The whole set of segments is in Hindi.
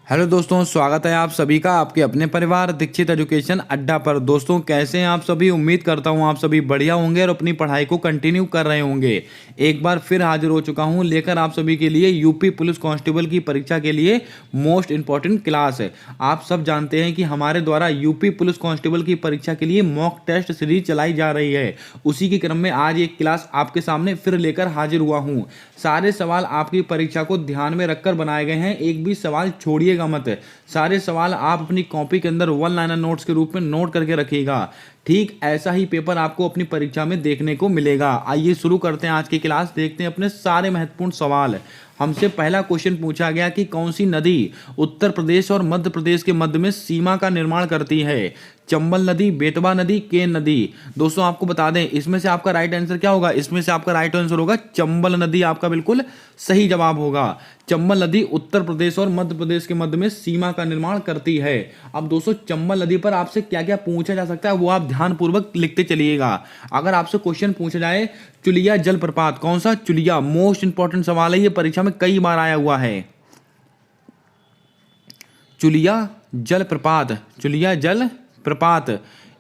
हेलो दोस्तों, स्वागत है आप सभी का आपके अपने परिवार दीक्षित एजुकेशन अड्डा पर। दोस्तों कैसे हैं आप सभी। उम्मीद करता हूं आप सभी बढ़िया होंगे और अपनी पढ़ाई को कंटिन्यू कर रहे होंगे। एक बार फिर हाजिर हो चुका हूं लेकर आप सभी के लिए यूपी पुलिस कांस्टेबल की परीक्षा के लिए मोस्ट इंपॉर्टेंट क्लास है। आप सब जानते हैं कि हमारे द्वारा यूपी पुलिस कांस्टेबल की परीक्षा के लिए मॉक टेस्ट सीरीज चलाई जा रही है। उसी के क्रम में आज एक क्लास आपके सामने फिर लेकर हाजिर हुआ हूँ। सारे सवाल आपकी परीक्षा को ध्यान में रखकर बनाए गए हैं, एक भी सवाल छोड़िएगा मत। सारे सवाल आप अपनी कॉपी के अंदर वन लाइनर नोट्स के रूप में नोट करके रखिएगा। ठीक ऐसा ही पेपर आपको अपनी परीक्षा में देखने को मिलेगा। आइए शुरू करते हैं आज की क्लास। देखते हैं अपने सारे महत्वपूर्ण सवाल। हमसे पहला क्वेश्चन पूछा गया कि कौन सी नदी उत्तर प्रदेश और मध्य प्रदेश के मध्य में सीमा का निर्माण करती है। चंबल नदी, बेतवा नदी, केन नदी। दोस्तों आपको बता दें इसमें से आपका राइट आंसर क्या होगा। इसमें से आपका राइट आंसर होगा चंबल नदी। आपका बिल्कुल सही जवाब होगा। चंबल नदी उत्तर प्रदेश और मध्य प्रदेश के मध्य में सीमा का निर्माण करती है। अब दोस्तों चंबल नदी पर आपसे क्या क्या पूछा जा सकता है वो आप ध्यानपूर्वक लिखते चलिएगा। अगर आपसे क्वेश्चन पूछा जाए चुलिया जलप्रपात, कौन सा चुलिया, मोस्ट इंपॉर्टेंट सवाल है, ये परीक्षा में कई बार आया हुआ है। चुलिया जलप्रपात, चुलिया जल प्रपात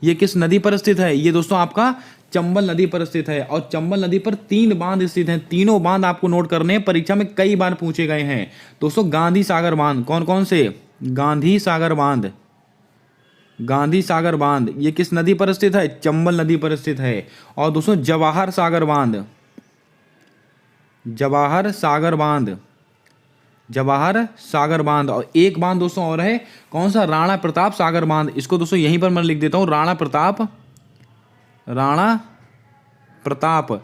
ये किस नदी पर स्थित है। ये दोस्तों आपका चंबल नदी पर स्थित है। और चंबल नदी पर 3 बांध स्थित हैं। तीनों बांध आपको नोट करने हैं, परीक्षा में कई बार पूछे गए हैं। दोस्तों गांधी सागर बांध, कौन कौन से, गांधी सागर बांध, गांधी सागर बांध ये किस नदी पर स्थित है, चंबल नदी पर स्थित है। और दोस्तों जवाहर सागर बांध, जवाहर सागर बांध, जवाहर सागर बांध। और एक बांध दोस्तों और है, कौन सा, राणा प्रताप सागर बांध। इसको दोस्तों यहीं पर मैं लिख देता हूं, राणा प्रताप, राणा प्रताप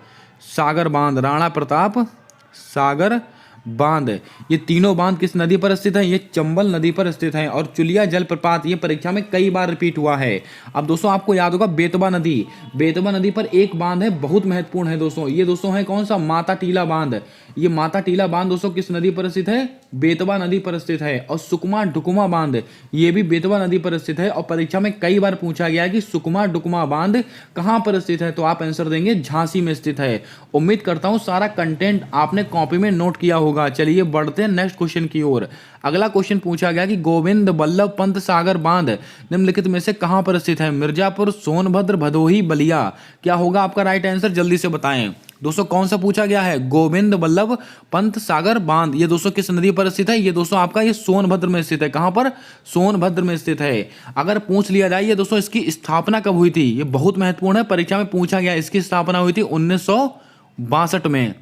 सागर बांध, राणा प्रताप सागर बांध। ये तीनों बांध किस नदी पर स्थित है, ये चंबल नदी पर स्थित है। और चुलिया जलप्रपात ये परीक्षा में कई बार रिपीट हुआ है। अब दोस्तों आपको याद होगा बेतवा नदी, बेतवा नदी पर एक बांध है बहुत महत्वपूर्ण है दोस्तों। ये दोस्तों है कौन सा, माता टीला बांध। ये माता टीला बांध दोस्तों किस नदी पर स्थित है, बेतवा नदी पर स्थित है। और सुकमा डुकमा बांध ये भी बेतवा नदी पर स्थित है। और परीक्षा में कई बार पूछा गया कि सुकमा डुकमा बांध कहां पर स्थित है, तो आप आंसर देंगे झांसी में स्थित है। उम्मीद करता हूं सारा कंटेंट आपने कॉपी में नोट किया होगा। चलिए बढ़ते हैं नेक्स्ट क्वेश्चन की ओर। अगला क्वेश्चन पूछा गया कि गोविंद बल्लभ पंत सागर बांध निम्नलिखित में से कहां पर स्थित है। मिर्जापुर, सोनभद्र, भदोही, बलिया। क्या होगा आपका राइट आंसर, जल्दी से बताएं। दोस्तों कौन सा पूछा गया है, गोविंद बल्लभ पंत सागर बांध ये दोस्तों किस नदी पर स्थित है। ये दोस्तों आपका ये सोनभद्र में स्थित है। कहां पर, सोनभद्र में स्थित है। अगर पूछ लिया जाए ये दोस्तों इसकी स्थापना कब हुई थी, ये बहुत महत्वपूर्ण है, परीक्षा में पूछा गया। इसकी स्थापना हुई थी 1962 में।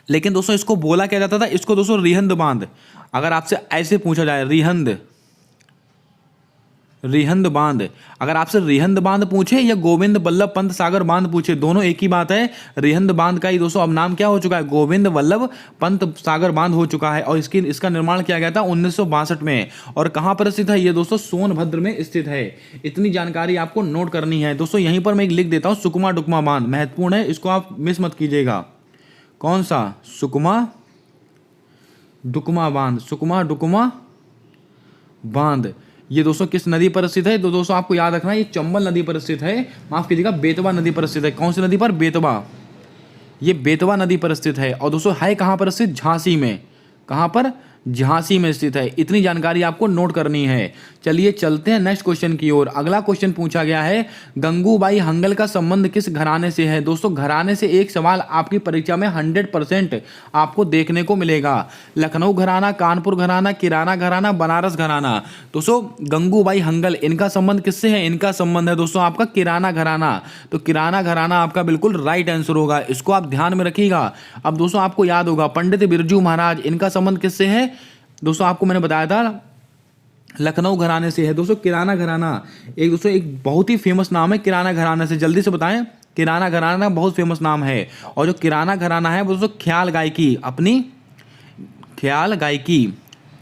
लेकिन दोस्तों इसको बोला क्या जाता था, इसको दोस्तों रिहंद बांध। अगर आपसे ऐसे पूछा जाए रिहंद, रिहंद बांध, अगर आपसे रिहंद बांध पूछे या गोविंद बल्लभ पंत सागर बांध पूछे, दोनों एक ही बात है। रिहंद बांध का ही दोस्तों अब नाम क्या हो चुका है, गोविंद बल्लभ पंत सागर बांध हो चुका है। और इसका निर्माण किया गया था 1962 में। और कहां पर स्थित है ये दोस्तों, सोनभद्र में स्थित है। इतनी जानकारी आपको नोट करनी है दोस्तों। यहीं पर मैं लिख देता हूं सुकमा डुकमा बांध, महत्वपूर्ण है, इसको आप मिस मत कीजिएगा। कौन सा, सुकमा डुकमा बांध, सुकमा डुकमा बांध ये दोस्तों किस नदी पर स्थित है। तो दोस्तों आपको याद रखना ये चंबल नदी पर स्थित है, माफ कीजिएगा बेतवा नदी पर स्थित है। कौन सी नदी पर, बेतवा, ये बेतवा नदी पर स्थित है। और दोस्तों है कहां पर स्थित, झांसी में। कहां पर, झांसी में स्थित है। इतनी जानकारी आपको नोट करनी है। चलिए चलते हैं नेक्स्ट क्वेश्चन की ओर। अगला क्वेश्चन पूछा गया है गंगूबाई हंगल का संबंध किस घराने से है। दोस्तों घराने से एक सवाल आपकी परीक्षा में 100% आपको देखने को मिलेगा। लखनऊ घराना, कानपुर घराना, किराना घराना, बनारस घराना। दोस्तों गंगूबाई हंगल इनका संबंध किससे है, इनका संबंध है दोस्तों आपका किराना घराना। तो किराना घराना आपका बिल्कुल राइट आंसर होगा, इसको आप ध्यान में रखिएगा। अब दोस्तों आपको याद होगा पंडित बिरजू महाराज, इनका संबंध किससे है। दोस्तों आपको मैंने बताया था लखनऊ घराने से है। दोस्तों किराना घराना एक बहुत ही फेमस नाम है किराना घराना से, जल्दी से बताएं। किराना घराना बहुत फेमस नाम है। और जो किराना घराना है वो दोस्तों ख्याल गायकी, अपनी ख्याल गायकी,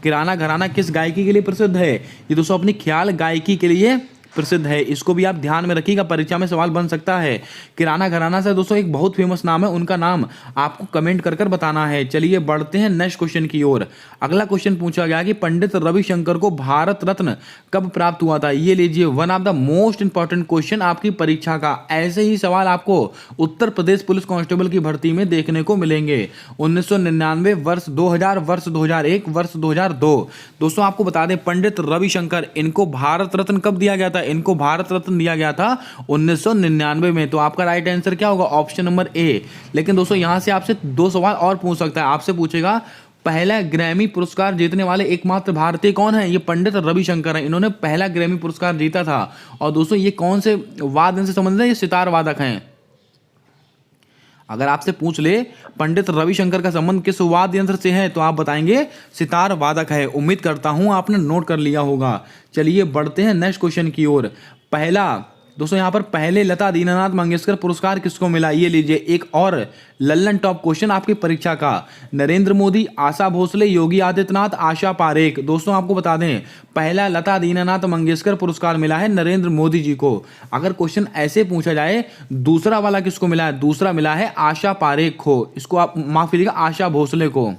किराना घराना किस गायकी के लिए प्रसिद्ध है, ये दोस्तों अपनी ख्याल गायकी के लिए प्रसिद्ध है, इसको भी आप ध्यान में रखिएगा, परीक्षा में सवाल बन सकता है। किराना घराना से दोस्तों एक बहुत फेमस नाम है, उनका नाम आपको कमेंट कर कर बताना है। चलिए बढ़ते हैं नेक्स्ट क्वेश्चन की ओर। अगला क्वेश्चन पूछा गया कि पंडित रविशंकर को भारत रत्न कब प्राप्त हुआ था। ये लीजिए one of the most important question आपकी परीक्षा का। ऐसे ही सवाल आपको उत्तर प्रदेश पुलिस कांस्टेबल की भर्ती में देखने को मिलेंगे। 1999, वर्ष 2000, वर्ष 2001, वर्ष 2002। दोस्तों आपको बता दें पंडित रविशंकर, इनको भारत रत्न कब दिया गया था। इनको भारत रत्न दिया गया था 1999 में। तो आपका राइट आंसर क्या होगा, ऑप्शन नंबर ए। लेकिन दोस्तों यहां से आपसे दो सवाल और पूछ सकता है। आपसे पूछेगा पहला ग्रैमी पुरस्कार जीतने वाले एकमात्र भारतीय कौन है। ये पंडित रविशंकर हैं, इन्होंने पहला ग्रैमी पुरस्कार जीता था। और दोस्तों ये कौन से वाद्य यंत्र से संबंधित है, ये सितार वादक हैं। अगर आपसे पूछ ले पंडित रविशंकर का संबंध किस वाद्य यंत्र से है, तो आप बताएंगे सितार वादक है। उम्मीद करता हूं आपने नोट कर लिया होगा। चलिए बढ़ते हैं नेक्स्ट क्वेश्चन की ओर। पहला दोस्तों यहां पर पहले लता दीनानाथ मंगेशकर पुरस्कार किसको मिला। ये लीजिए एक और लल्लन टॉप क्वेश्चन आपकी परीक्षा का। नरेंद्र मोदी, आशा भोसले, योगी आदित्यनाथ, आशा पारेख। दोस्तों आपको बता दें पहला लता दीनानाथ मंगेशकर पुरस्कार मिला है नरेंद्र मोदी जी को। अगर क्वेश्चन ऐसे पूछा जाए दूसरा वाला किसको मिला है, दूसरा मिला है आशा पारेख को। इसको आप माफ कीजिएगा, आशा भोसले को।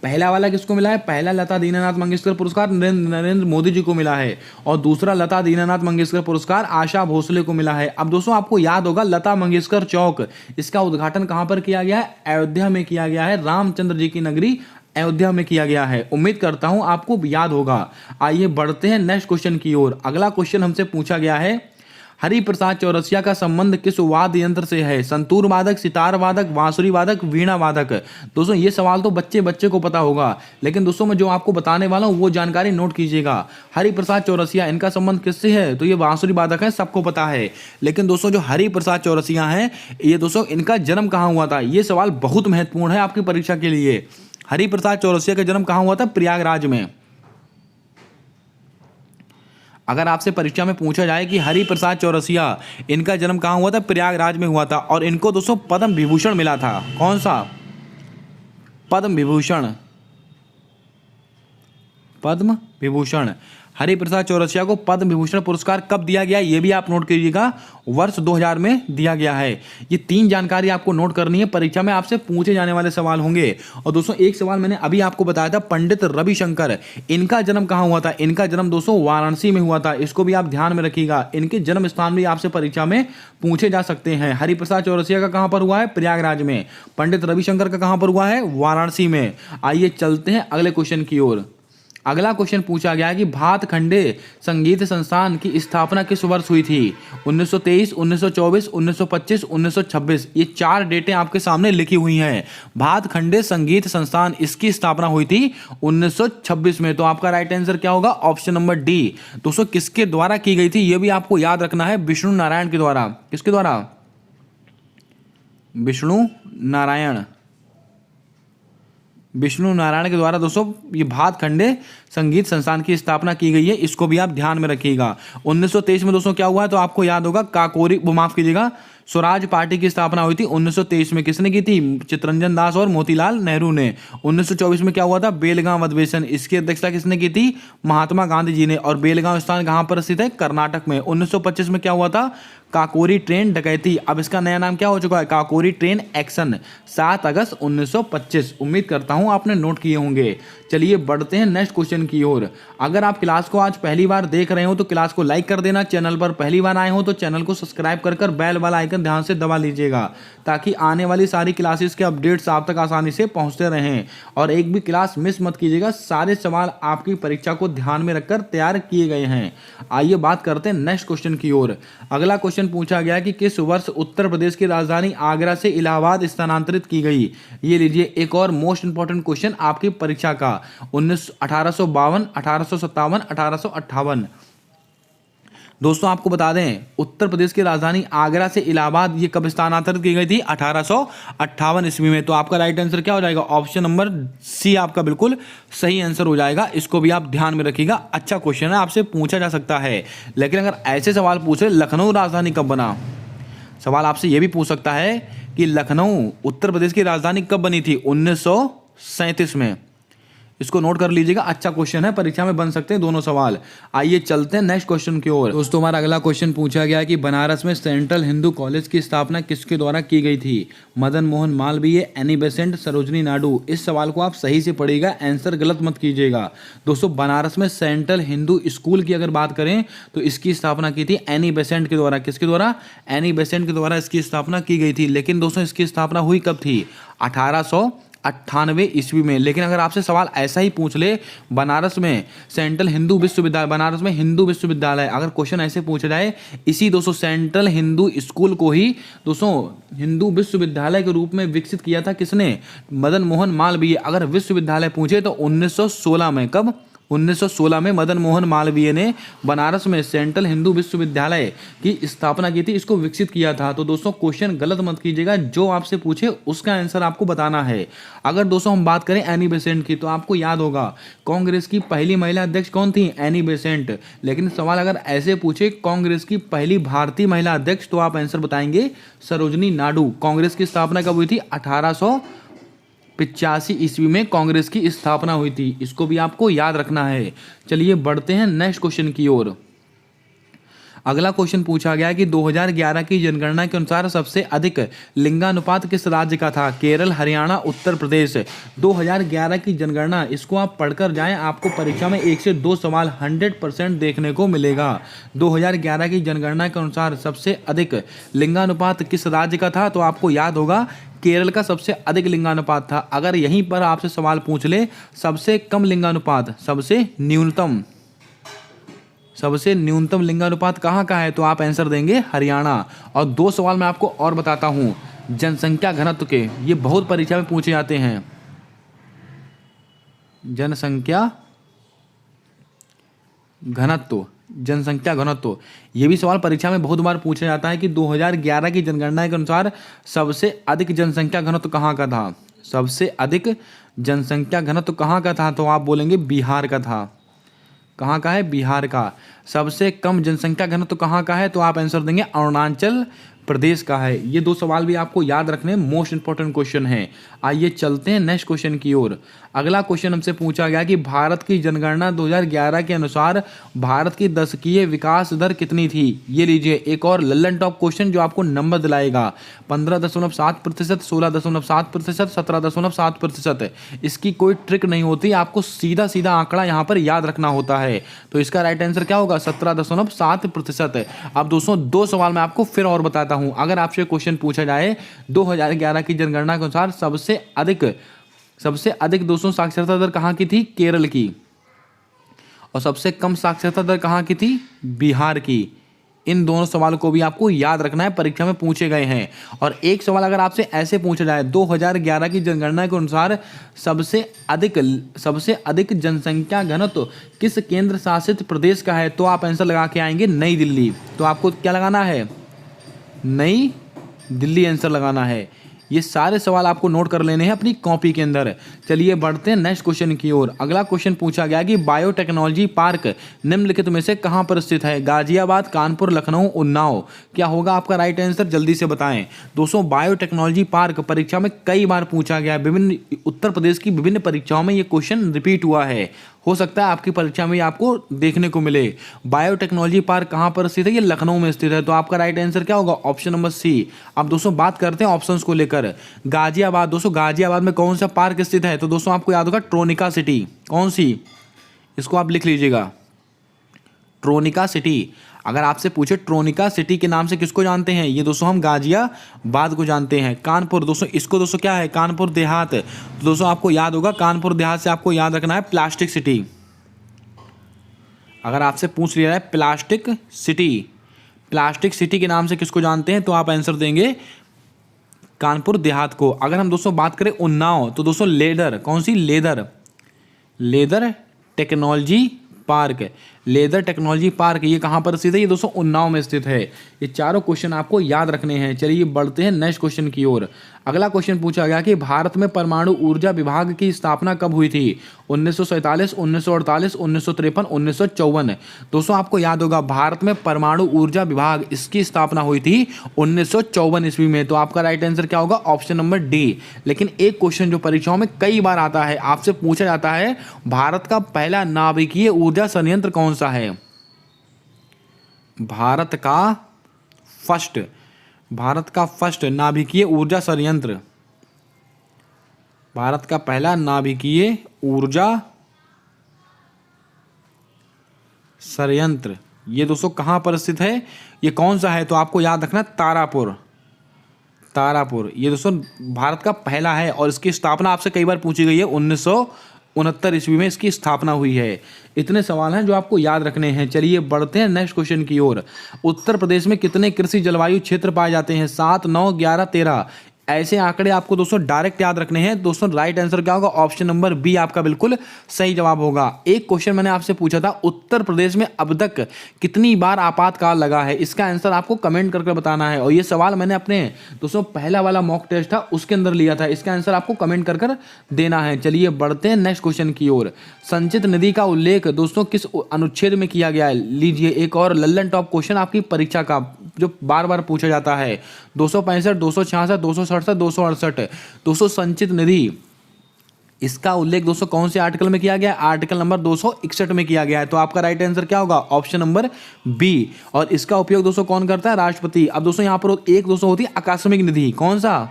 पहला वाला किसको मिला है, पहला लता दीनानाथ मंगेशकर पुरस्कार नरेंद्र मोदी जी को मिला है, और दूसरा लता दीनानाथ मंगेशकर पुरस्कार आशा भोसले को मिला है। अब दोस्तों आपको याद होगा लता मंगेशकर चौक, इसका उद्घाटन कहां पर किया गया है, अयोध्या में किया गया है। रामचंद्र जी की नगरी अयोध्या में किया गया है। उम्मीद करता हूं आपको याद होगा। आइए बढ़ते हैं नेक्स्ट क्वेश्चन की ओर। अगला क्वेश्चन हमसे पूछा गया है हरिप्रसाद चौरसिया का संबंध किस वाद्य यंत्र से है। संतूर वादक, सितार वादक, बांसुरी वादक, वीणा वादक। दोस्तों ये सवाल तो बच्चे बच्चे को पता होगा, लेकिन दोस्तों मैं जो आपको बताने वाला हूं वो जानकारी नोट कीजिएगा। हरिप्रसाद चौरसिया, इनका संबंध किससे है, तो ये बांसुरी वादक है, सबको पता है। लेकिन दोस्तों जो हरिप्रसाद चौरसिया हैं, ये दोस्तों इनका जन्म कहां हुआ था, ये सवाल बहुत महत्वपूर्ण है आपकी परीक्षा के लिए। हरिप्रसाद चौरसिया का जन्म कहां हुआ था, प्रयागराज में। अगर आपसे परीक्षा में पूछा जाए कि हरिप्रसाद चौरसिया, इनका जन्म कहां हुआ था, प्रयागराज में हुआ था। और इनको दोस्तों पद्म विभूषण मिला था। कौन सा, पद्म विभूषण। पद्म विभूषण हरिप्रसाद चौरसिया को पद्म विभूषण पुरस्कार कब दिया गया, ये भी आप नोट कीजिएगा, वर्ष 2000 में दिया गया है। ये तीन जानकारी आपको नोट करनी है, परीक्षा में आपसे पूछे जाने वाले सवाल होंगे। और दोस्तों एक सवाल मैंने अभी आपको बताया था, पंडित रविशंकर, इनका जन्म कहां हुआ था। इनका जन्म दोस्तों वाराणसी में हुआ था, इसको भी आप ध्यान में रखिएगा। इनके जन्म स्थान भी आपसे परीक्षा में पूछे जा सकते हैं। हरिप्रसाद चौरसिया का कहां पर हुआ है, प्रयागराज में। पंडित रविशंकर का कहां पर हुआ है, वाराणसी में। आइए चलते हैं अगले क्वेश्चन की ओर। अगला क्वेश्चन पूछा गया कि भातखंडे संगीत संस्थान की स्थापना किस वर्ष हुई थी। 1923, 1924, 1925, 1926। ये चार डेटें आपके सामने लिखी हुई हैं। भातखंडे संगीत संस्थान, इसकी स्थापना हुई थी 1926 में। तो आपका राइट आंसर क्या होगा, ऑप्शन नंबर डी। दोस्तों किसके द्वारा की गई थी, यह भी आपको याद रखना है, विष्णु नारायण के द्वारा। किसके द्वारा, विष्णु नारायण। विष्णु नारायण के द्वारा दोस्तों ये भातखंडे संगीत संस्थान की स्थापना की गई है, इसको भी आप ध्यान में रखिएगा। 1923 में दोस्तों क्या हुआ है, तो आपको याद होगा काकोरी, माफ कीजिएगा, स्वराज पार्टी की स्थापना हुई थी 1923 में। किसने की थी, चित्तरंजन दास और मोतीलाल नेहरू ने। 1924 में क्या हुआ था, बेलगांव अधिवेशन, इसकी अध्यक्षता किसने की थी, महात्मा गांधी जी ने। और बेलगांव स्थान कहां पर स्थित है, कर्नाटक में। 1925 में क्या हुआ था, काकोरी ट्रेन डकैती, अब इसका नया नाम क्या हो चुका है, काकोरी ट्रेन एक्शन, 7 अगस्त 1925। उम्मीद करता हूं आपने नोट किए होंगे। चलिए बढ़ते हैं नेक्स्ट क्वेश्चन की ओर। अगर आप क्लास को आज पहली बार देख रहे हो तो क्लास को लाइक कर देना, चैनल पर पहली बार आए हो तो चैनल को सब्सक्राइब कर बेल वाला आइकन ध्यान से दबा लीजिएगा, ताकि आने वाली सारी क्लासेस के अपडेट्स आप तक आसानी से पहुंचते रहें। और एक भी क्लास मिस मत कीजिएगा, सारे सवाल आपकी परीक्षा को ध्यान में रखकर तैयार किए गए हैं। आइए बात करते हैं नेक्स्ट क्वेश्चन की ओर। अगला क्वेश्चन पूछा गया कि किस वर्ष उत्तर प्रदेश की राजधानी आगरा से इलाहाबाद स्थानांतरित की गई। ये लीजिए एक और मोस्ट इंपॉर्टेंट क्वेश्चन आपकी परीक्षा का। 1852, 1857, 1858। दोस्तों आपको बता दें उत्तर प्रदेश की राजधानी आगरा से इलाहाबाद ये कब स्थानांतरित की गई थी, 1858 ईस्वी में। तो आपका राइट आंसर क्या हो जाएगा, ऑप्शन नंबर सी आपका बिल्कुल सही आंसर हो जाएगा। इसको भी आप ध्यान में रखिएगा, अच्छा क्वेश्चन है, आपसे पूछा जा सकता है। लेकिन अगर ऐसे सवाल पूछे लखनऊ राजधानी कब बना, सवाल आपसे यह भी पूछ सकता है कि लखनऊ उत्तर प्रदेश की राजधानी कब बनी थी, 1937 में। इसको नोट कर लीजिएगा, अच्छा क्वेश्चन है, परीक्षा में बन सकते हैं दोनों सवाल। आइए चलते हैं नेक्स्ट क्वेश्चन की ओर। दोस्तों हमारा अगला क्वेश्चन पूछा गया कि बनारस में सेंट्रल हिंदू कॉलेज की स्थापना किसके द्वारा की गई थी? Madan Mohan Malviya, Annie Besant, Sarojini Naidu. इस सवाल को आप सही से पढ़िएगा, आंसर गलत मत कीजिएगा। दोस्तों बनारस में सेंट्रल हिंदू स्कूल की अगर बात करें तो इसकी स्थापना की थी एनी बेसेंट के द्वारा। किसके द्वारा? एनी बेसेंट के द्वारा इसकी स्थापना की गई थी। लेकिन दोस्तों इसकी स्थापना हुई कब थी? 1898 ईस्वी में। लेकिन अगर आपसे सवाल ऐसा ही पूछ ले, बनारस में सेंट्रल हिंदू विश्वविद्यालय, बनारस में हिंदू विश्वविद्यालय, अगर क्वेश्चन ऐसे पूछा जाए, इसी दोस्तों सेंट्रल हिंदू स्कूल को ही दोस्तों हिंदू विश्वविद्यालय के रूप में विकसित किया था किसने? मदन मोहन मालवीय। अगर विश्वविद्यालय पूछे तो 1916 में। कब? 1916 में मदन मोहन मालवीय ने बनारस में सेंट्रल हिंदू विश्वविद्यालय की स्थापना की थी, इसको विकसित किया था। तो दोस्तों क्वेश्चन गलत मत कीजिएगा, जो आपसे पूछे उसका आंसर आपको बताना है। अगर दोस्तों हम बात करें एनी बेसेंट की, तो आपको याद होगा कांग्रेस की पहली महिला अध्यक्ष कौन थी? Annie Besant. लेकिन सवाल अगर ऐसे पूछे कांग्रेस की पहली भारतीय महिला अध्यक्ष, तो आप आंसर बताएंगे सरोजनी नायडू। कांग्रेस की स्थापना कब हुई थी? 1885 ईस्वी में कांग्रेस की स्थापना हुई थी। इसको भी आपको याद रखना है। चलिए बढ़ते हैं नेक्स्ट क्वेश्चन की ओर। अगला क्वेश्चन पूछा गया कि 2011 की जनगणना के अनुसार सबसे अधिक लिंगानुपात किस राज्य का था? केरल, हरियाणा, उत्तर प्रदेश। 2011 की जनगणना, इसको आप पढ़कर जाएं, आपको परीक्षा में 1 से 2 सवाल 100% देखने को मिलेगा। 2011 की जनगणना के अनुसार सबसे अधिक लिंगानुपात किस राज्य का था? तो आपको याद होगा केरल का सबसे अधिक लिंगानुपात था। अगर यहीं पर आपसे सवाल पूछ ले सबसे कम लिंगानुपात, सबसे न्यूनतम लिंगानुपात कहाँ का है, तो आप आंसर देंगे हरियाणा। और 2 सवाल मैं आपको और बताता हूँ जनसंख्या घनत्व के, ये बहुत परीक्षा में पूछे जाते हैं। जनसंख्या घनत्व, ये भी सवाल परीक्षा में बहुत बार पूछा जाता है कि 2011 की जनगणना के अनुसार सबसे अधिक जनसंख्या घनत्व कहाँ का था? सबसे अधिक जनसंख्या घनत्व कहाँ का था? तो आप बोलेंगे बिहार का था। कहाँ का है? बिहार का। सबसे कम जनसंख्या घनत्व कहाँ का है? तो आप आंसर देंगे अरुणाचल प्रदेश का है। ये 2 सवाल भी आपको याद रखने, मोस्ट इंपॉर्टेंट क्वेश्चन है। आइए चलते हैं नेक्स्ट क्वेश्चन की ओर। अगला क्वेश्चन हमसे पूछा गया कि भारत की जनगणना 2011 के अनुसार भारत की दशकीय विकास दर कितनी थी? ये लीजिए एक और लल्लन टॉप क्वेश्चन जो आपको नंबर दिलाएगा। 15.7%, 16.7%, 17.7%। इसकी कोई ट्रिक नहीं होती, आपको सीधा सीधा आंकड़ा यहाँ पर याद रखना होता है। तो इसका राइट आंसर क्या होगा? 17.7%। अब दोस्तों 2 सवाल मैं आपको फिर और बताता हूं। अगर आपसे क्वेश्चन पूछा जाए 2011 की जनगणना के अनुसार सबसे अधिक दोस्तों साक्षरता दर कहां की थी? केरल की। और सबसे कम साक्षरता दर कहां की थी? बिहार की। इन दोनों सवालों को भी आपको याद रखना है, परीक्षा में पूछे गए हैं। और एक सवाल अगर आपसे ऐसे पूछा जाए 2011 की जनगणना के अनुसार सबसे अधिक जनसंख्या घनत्व किस केंद्र शासित प्रदेश का है? तो आप आंसर लगा के आएंगे नई दिल्ली। तो आपको क्या लगाना है? नई दिल्ली आंसर लगाना है। ये सारे सवाल आपको नोट कर लेने हैं अपनी कॉपी के अंदर। चलिए बढ़ते हैं नेक्स्ट क्वेश्चन की ओर। अगला क्वेश्चन पूछा गया कि बायोटेक्नोलॉजी पार्क निम्नलिखित में से कहां पर स्थित है? गाजियाबाद, कानपुर, लखनऊ, उन्नाव। क्या होगा आपका राइट आंसर? जल्दी से बताएं। दोस्तों बायोटेक्नोलॉजी पार्क परीक्षा में कई बार पूछा गया है। विभिन्न उत्तर प्रदेश की विभिन्न परीक्षाओं में ये क्वेश्चन रिपीट हुआ है। हो सकता है आपकी परीक्षा में आपको देखने को मिले। बायोटेक्नोलॉजी पार्क कहां पर स्थित है? ये लखनऊ में स्थित है। तो आपका राइट आंसर क्या होगा? Option number C. अब दोस्तों बात करते हैं ऑप्शंस को लेकर। गाजियाबाद, दोस्तों गाजियाबाद में कौन सा पार्क स्थित है? तो दोस्तों आपको याद होगा ट्रोनिका सिटी। कौन सी? इसको आप लिख लीजिएगा, ट्रोनिका सिटी। अगर आपसे पूछे ट्रोनिका सिटी के नाम से किसको जानते हैं? ये दोस्तों हम गाजियाबाद को जानते हैं। कानपुर, दोस्तों इसको दोस्तों क्या है? कानपुर देहात। तो दोस्तों आपको याद होगा कानपुर देहात से आपको याद रखना है प्लास्टिक सिटी। अगर आपसे पूछ लिया है प्लास्टिक सिटी के नाम से किसको जानते हैं? तो आप आंसर देंगे कानपुर देहात को। अगर हम दोस्तों बात करें उन्नाव, तो दोस्तों लेदर, कौन सी? Leather technology park. Leather technology park ये कहाँ पर स्थित है? ये दोस्तों उन्नाव में स्थित है। ये चारों क्वेश्चन आपको याद रखने हैं। चलिए बढ़ते हैं नेक्स्ट क्वेश्चन की ओर। अगला क्वेश्चन पूछा गया कि भारत में परमाणु ऊर्जा विभाग की स्थापना कब हुई थी? 1947, 1948, 1953, 1954। दोस्तों आपको याद होगा भारत में परमाणु ऊर्जा विभाग इसकी स्थापना हुई थी 1954 ईस्वी में। तो आपका राइट आंसर क्या होगा? Option number D. लेकिन एक क्वेश्चन जो परीक्षाओं में कई बार आता है, आपसे पूछा जाता है भारत का पहला नाभिकीय ऊर्जा संयंत्र कौन सा है? भारत का फर्स्ट नाभिकीय ऊर्जा संयंत्र, भारत का पहला नाभिकीय ऊर्जा संयंत्र ये दोस्तों कहां पर स्थित है? ये कौन सा है? तो आपको याद रखना तारापुर। ये दोस्तों भारत का पहला है और इसकी स्थापना आपसे कई बार पूछी गई है। 1969 ईस्वी में इसकी स्थापना हुई है। इतने सवाल हैं जो आपको याद रखने हैं। चलिए बढ़ते हैं नेक्स्ट क्वेश्चन की ओर। उत्तर प्रदेश में कितने कृषि जलवायु क्षेत्र पाए जाते हैं? 7, 9, 11, 13। ऐसे आंकड़े आपको दोस्तों डायरेक्ट याद रखने हैं। दोस्तों राइट आंसर क्या होगा? ऑप्शन नंबर बी आपका बिल्कुल सही जवाब होगा। एक क्वेश्चन मैंने आपसे पूछा था, उत्तर प्रदेश में अब तक कितनी बार आपातकाल लगा है? इसका आंसर आपको कमेंट करके बताना है। और ये सवाल मैंने अपने दोस्तों पहला वाला मॉक टेस्ट था उसके अंदर लिया था। इसका आंसर आपको कमेंट कर देना है। चलिए बढ़ते हैं नेक्स्ट क्वेश्चन की ओर। संचित निधि का उल्लेख दोस्तों किस अनुच्छेद में किया गया है? लीजिए एक और लल्लन टॉप क्वेश्चन आपकी परीक्षा का जो बार बार पूछा जाता है। 265, 266, 267, 268। दोस्तों संचित निधि इसका उल्लेख दोस्तों कौन से आर्टिकल में किया गया? आर्टिकल नंबर 261 में किया गया है। तो आपका राइट आंसर क्या होगा? Option number B. और इसका उपयोग दोस्तों कौन करता है? राष्ट्रपति। अब दोस्तों यहां पर एक दोस्तों होती है आकस्मिक निधि। कौन सा?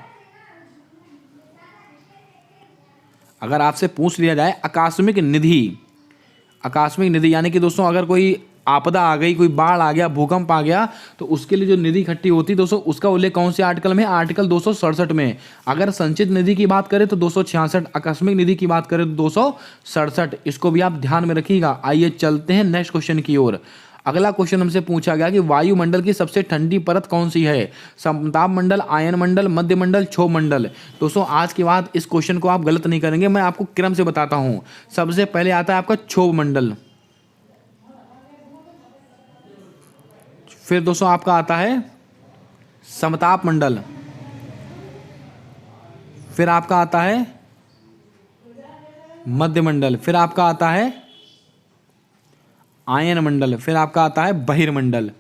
अगर आपसे पूछ लिया जाए आकस्मिक निधि यानी कि दोस्तों अगर कोई आपदा आ गई, कोई बाढ़ आ गया, भूकंप आ गया, तो उसके लिए जो निधि इकट्ठी होती है दोस्तों उसका उल्लेख कौन से आर्टिकल में? आर्टिकल 267 में। अगर संचित निधि की बात करें तो 266, आकस्मिक निधि की बात करें तो 267। इसको भी आप ध्यान में रखिएगा। आइए चलते हैं नेक्स्ट क्वेश्चन की ओर। अगला क्वेश्चन हमसे पूछा गया कि वायुमंडल की सबसे ठंडी परत कौन सी है? समताप मंडल, आयन मंडल, मध्य मंडल, क्षोभ मंडल। दोस्तों आज के बाद इस क्वेश्चन को आप गलत नहीं करेंगे, मैं आपको क्रम से बताता हूं। सबसे पहले आता है आपका क्षोभ मंडल, फिर दोस्तों आपका आता है समताप मंडल, फिर आपका आता है मध्य मंडल, फिर आपका आता है आयन मंडल, फिर आपका आता है बहिर्मंडल।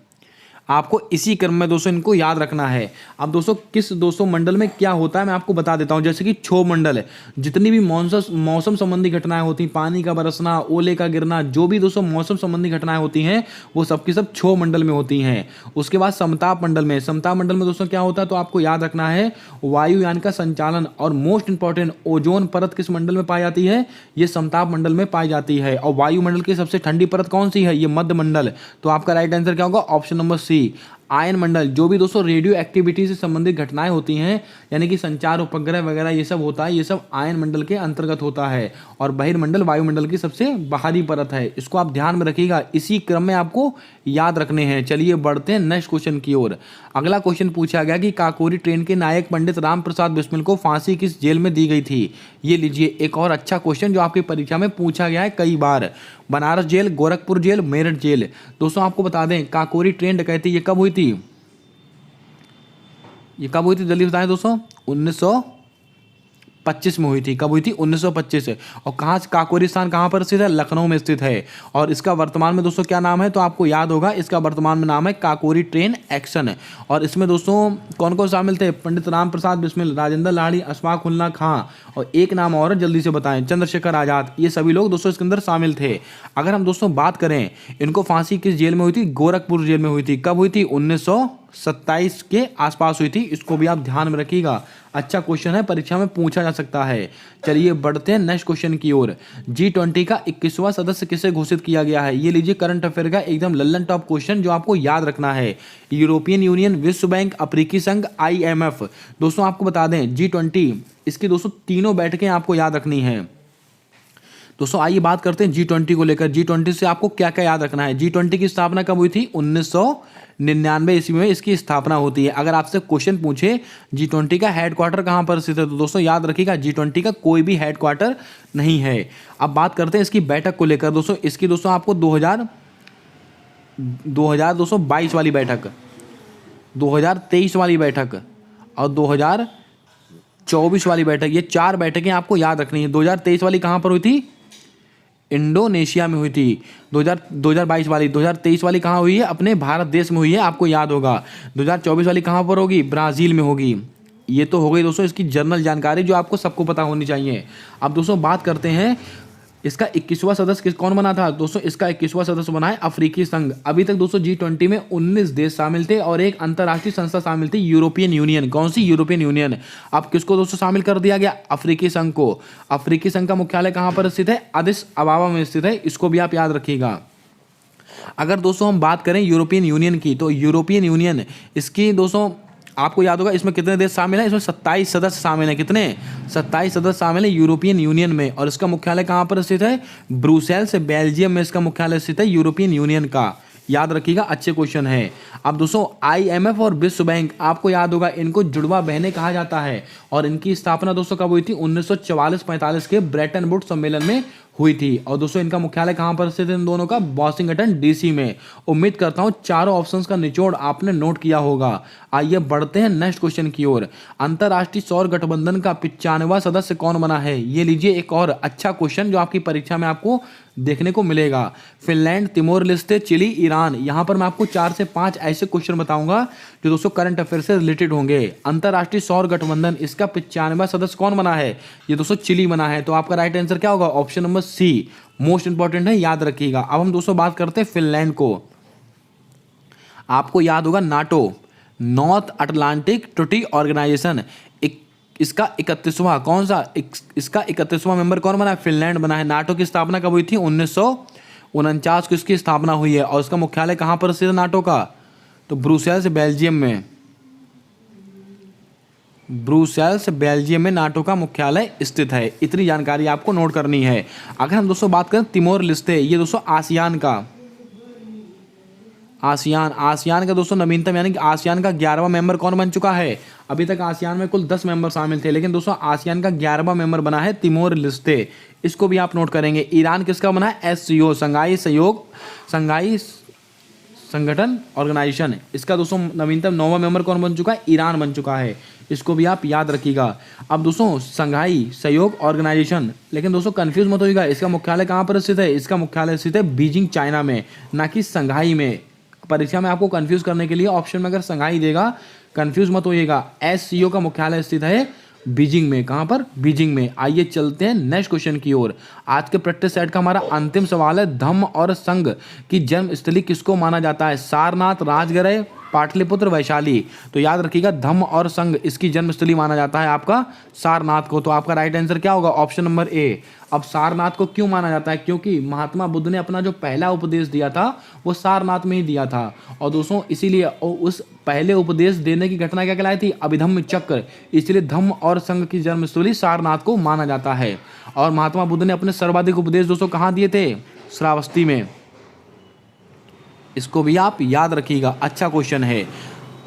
आपको इसी क्रम में दोस्तों इनको याद रखना है। अब दोस्तों किस दोस्तों मंडल में क्या होता है मैं आपको बता देता हूं। जैसे कि क्षोभ मंडल, जितनी भी मौसम संबंधी घटनाएं होती हैं, पानी का बरसना, ओले का गिरना, जो भी दोस्तों मौसम संबंधी घटनाएं होती हैं वो सबकी सब क्षोभ मंडल में होती हैं। उसके बाद समताप मंडल में दोस्तों क्या होता है? तो आपको याद रखना है वायुयान का संचालन। और मोस्ट इंपॉर्टेंट, ओजोन परत किस मंडल में पाई जाती है? ये समताप मंडल में पाई जाती है। और वायुमंडल की सबसे ठंडी परत कौन सी है? ये मध्य मंडल। तो आपका राइट आंसर क्या होगा? ऑप्शन नंबर सी, आयन मंडल। जो भी दोस्तों रेडियो एक्टिविटी से संबंधित घटनाएं होती हैं, यानी कि संचार उपग्रह वगैरह ये सब होता है, ये सब आयन मंडल के अंतर्गत होता है। और बहिर्मंडल वायुमंडल की सबसे बाहरी परत है। इसको आप ध्यान में रखिएगा, इसी क्रम में आपको याद रखने हैं। चलिए बढ़ते हैं नेक्स्ट क्वेश्चन की ओर। अगला क्वेश्चन पूछा गया कि काकोरी ट्रेन के नायक पंडित राम प्रसाद बिस्मिल को फांसी किस जेल में दी गई थी? ये लीजिए एक और अच्छा क्वेश्चन जो आपकी परीक्षा में पूछा गया है कई बार। Banaras jail, Gorakhpur jail, Meerut jail. दोस्तों आपको बता दें काकोरी ट्रेन डकैती ये कब हुई थी? जल्दी बताएं दोस्तों। 1925 में हुई थी। कब हुई थी? 1925 से। और कहाँ काकोरी स्थान कहाँ पर स्थित है? लखनऊ में स्थित है। और इसका वर्तमान में दोस्तों क्या नाम है? तो आपको याद होगा इसका वर्तमान में नाम है काकोरी ट्रेन एक्शन। और इसमें दोस्तों कौन कौन शामिल थे? पंडित राम प्रसाद बिस्मिल, राजेंद्र लाहिड़ी, अशफाक उल्लाह खां, और एक नाम और जल्दी से बताएं, चंद्रशेखर आजाद। ये सभी लोग दोस्तों इसके अंदर शामिल थे। अगर हम दोस्तों बात करें इनको फांसी किस जेल में हुई थी? गोरखपुर जेल में हुई थी। कब हुई थी? 1927 के आसपास हुई थी। इसको भी आप ध्यान में रखिएगा, अच्छा क्वेश्चन है, परीक्षा में पूछा जा सकता है। चलिए बढ़ते हैं नेक्स्ट क्वेश्चन की ओर। G20 का 21वां सदस्य किसे घोषित किया गया है? ये लीजिए करंट अफेयर का एकदम लल्लन टॉप क्वेश्चन जो आपको याद रखना है। यूरोपियन यूनियन, विश्व बैंक, अफ्रीकी संघ, IMF। दोस्तों आपको बता दें G20 इसकी दोस्तों तीनों बैठकें आपको याद रखनी है। दोस्तों आइए बात करते हैं G20 को लेकर। G20 से आपको क्या क्या याद रखना है? G20 की स्थापना कब हुई थी? 1999 ईस्वी में इसकी स्थापना होती है। अगर आपसे क्वेश्चन पूछे G20 का हेडक्वार्टर कहां पर स्थित है, तो दोस्तों याद रखिएगा G20 का कोई भी हेडक्वार्टर नहीं है। अब बात करते हैं इसकी बैठक को लेकर। दोस्तों इसकी दोस्तों आपको 2222 वाली बैठक, 2023 वाली बैठक और 2024 वाली बैठक, ये 4 बैठकें आपको याद रखनी है। 2023 वाली कहाँ पर हुई थी? इंडोनेशिया में हुई थी। 2022 वाली, 2023 वाली कहाँ हुई है? अपने भारत देश में हुई है, आपको याद होगा। 2024 वाली कहाँ पर होगी? ब्राज़ील में होगी। ये तो हो गई दोस्तों इसकी जनरल जानकारी जो आपको सबको पता होनी चाहिए। अब दोस्तों बात करते हैं इसका 21वां सदस्य कौन बना था? दोस्तों इसका 21वां सदस्य बना है अफ्रीकी संघ। अभी तक दोस्तों G20 में 19 देश शामिल थे और एक अंतर्राष्ट्रीय संस्था शामिल थी, यूरोपियन यूनियन। कौन सी? European union. अब किसको दोस्तों शामिल कर दिया गया? अफ्रीकी संघ को। अफ्रीकी संघ का मुख्यालय कहाँ पर स्थित है? अदिस अबाबा में स्थित है, इसको भी आप याद रखिएगा। अगर दोस्तों हम बात करें यूरोपियन यूनियन की, तो यूरोपियन यूनियन इसकी दोस्तों आपको याद होगा इसमें कितने देश शामिल हैं? इसमें 27 सदस्य शामिल हैं। कितने? 27 सदस्य शामिल हैं यूरोपियन यूनियन में। और इसका मुख्यालय कहाँ पर स्थित है? ब्रुसेल्स, बेल्जियम में इसका मुख्यालय स्थित है यूरोपियन यूनियन का। याद रखिएगा, अच्छे क्वेश्चन है। अब दोस्तों IMF और विश्व बैंक आपको याद होगा, इनको जुड़वा बहनें कहा जाता है और इनकी स्थापना दोस्तों कब हुई थी? 1944-45 के ब्रेटन वुड्स सम्मेलन में हुई थी। और दोस्तों इनका मुख्यालय कहाँ पर स्थित है इन दोनों का? वाशिंगटन DC में। उम्मीद करता हूँ चारों ऑप्शंस का निचोड़ आपने नोट किया होगा। आइए बढ़ते हैं नेक्स्ट क्वेश्चन की ओर। अंतर्राष्ट्रीय सौर गठबंधन का 95वां सदस्य कौन बना है? ये लीजिए एक और अच्छा क्वेश्चन जो आपकी परीक्षा में आपको देखने को मिलेगा। Finland, Timor Leste, Chile, Iran. यहाँ पर मैं आपको 4 से 5 ऐसे क्वेश्चन बताऊंगा जो दोस्तों करंट अफेयर से रिलेटेड होंगे। अंतर्राष्ट्रीय सौर गठबंधन, इसका 95वां सदस्य कौन बना है? ये दोस्तों चिली बना है। तो आपका राइट आंसर क्या होगा? Option number C most important है, याद रखिएगा। अब हम दोस्तों बात करते हैं फिनलैंड को। आपको याद होगा NATO, North Atlantic Treaty Organization, इसका 31वां कौन सा? इसका 31वां मेंबर कौन बना है? फिनलैंड बना है। नाटो की स्थापना कब हुई थी? 1949 को इसकी स्थापना हुई है। और इसका मुख्यालय कहाँ पर स्थित है नाटो का? तो ब्रुसेल्स, बेल्जियम में। ब्रुसेल्स, बेल्जियम में नाटो का मुख्यालय स्थित है। इतनी जानकारी आपको नोट करनी है। अगर हम दोस्तों बात करें तिमोर लेस्टे, ये दोस्तों आसियान का दोस्तों नवीनतम यानी कि आसियान का 11वां मेंबर कौन बन चुका है? अभी तक आसियान में कुल 10 मेंबर शामिल थे, लेकिन दोस्तों आसियान का 11वां मेंबर बना है तिमोर लेस्टे। इसको भी आप नोट करेंगे। ईरान किसका बना है? SCO, संघाई संगठन ऑर्गेनाइजेशन। इसका दोस्तों नवीनतम 9वां मेंबर कौन बन चुका है? ईरान बन चुका है। इसको भी आप याद रखिएगा। अब दोस्तों संघाई सहयोग ऑर्गेनाइजेशन, लेकिन दोस्तों कंफ्यूज मत होइएगा, इसका मुख्यालय कहाँ पर स्थित है? इसका मुख्यालय स्थित है बीजिंग, चाइना में, ना कि संघाई में। परीक्षा में आपको कंफ्यूज करने के लिए ऑप्शन में अगर संघाई देगा, कंफ्यूज मत होइएगा। SCO का मुख्यालय स्थित है बीजिंग में। कहाँ पर? बीजिंग में। आइए चलते हैं नेक्स्ट क्वेश्चन की ओर। आज के प्रैक्टिस सेट का हमारा अंतिम सवाल है, धम्म और संघ की जन्मस्थली किसको माना जाता है? सारनाथ, राजगृह, पाटलिपुत्र, वैशाली। तो याद रखिएगा, धम्म और संघ इसकी जन्मस्थली माना जाता है आपका सारनाथ को। तो आपका राइट आंसर क्या होगा? Option number A। अब सारनाथ को क्यों माना जाता है? क्योंकि महात्मा बुद्ध ने अपना जो पहला उपदेश दिया था वो सारनाथ में ही दिया था। और दोस्तों इसीलिए उस पहले उपदेश देने की घटना क्या कहलाई थी? अभिधम्म चक्र। इसलिए धम्म और संघ की जन्मस्थली सारनाथ को माना जाता है। और महात्मा बुद्ध ने अपने सर्वाधिक उपदेश दोस्तों कहाँ दिए थे? श्रावस्ती में। इसको भी आप याद रखिएगा, अच्छा क्वेश्चन है।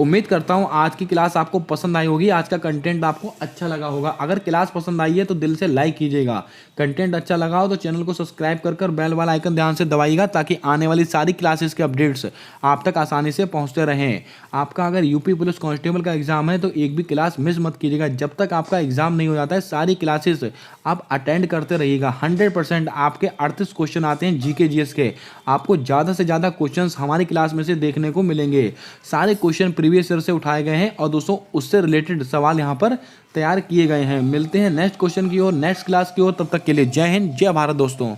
उम्मीद करता हूँ आज की क्लास आपको पसंद आई होगी, आज का कंटेंट आपको अच्छा लगा होगा। अगर क्लास पसंद आई है तो दिल से लाइक कीजिएगा। कंटेंट अच्छा लगा हो तो चैनल को सब्सक्राइब कर बेल वाला आइकन ध्यान से दबाइएगा, ताकि आने वाली सारी क्लासेस के अपडेट्स आप तक आसानी से पहुँचते रहें। आपका अगर यूपी पुलिस कांस्टेबल का एग्जाम है तो एक भी क्लास मिस मत कीजिएगा। जब तक आपका एग्जाम नहीं हो जाता है सारी क्लासेस आप अटेंड करते रहिएगा। 100% आपके 38 क्वेश्चन आते हैं GK GS के। आपको ज़्यादा से ज़्यादा क्वेश्चन हमारी क्लास में से देखने को मिलेंगे। सारे क्वेश्चन प्रीवियस ईयर से उठाए गए हैं और दोस्तों उससे रिलेटेड सवाल यहाँ पर तैयार किए गए हैं। मिलते हैं नेक्स्ट क्वेश्चन की ओर, नेक्स्ट क्लास की ओर। तब तक के लिए जय हिंद, जय भारत दोस्तों।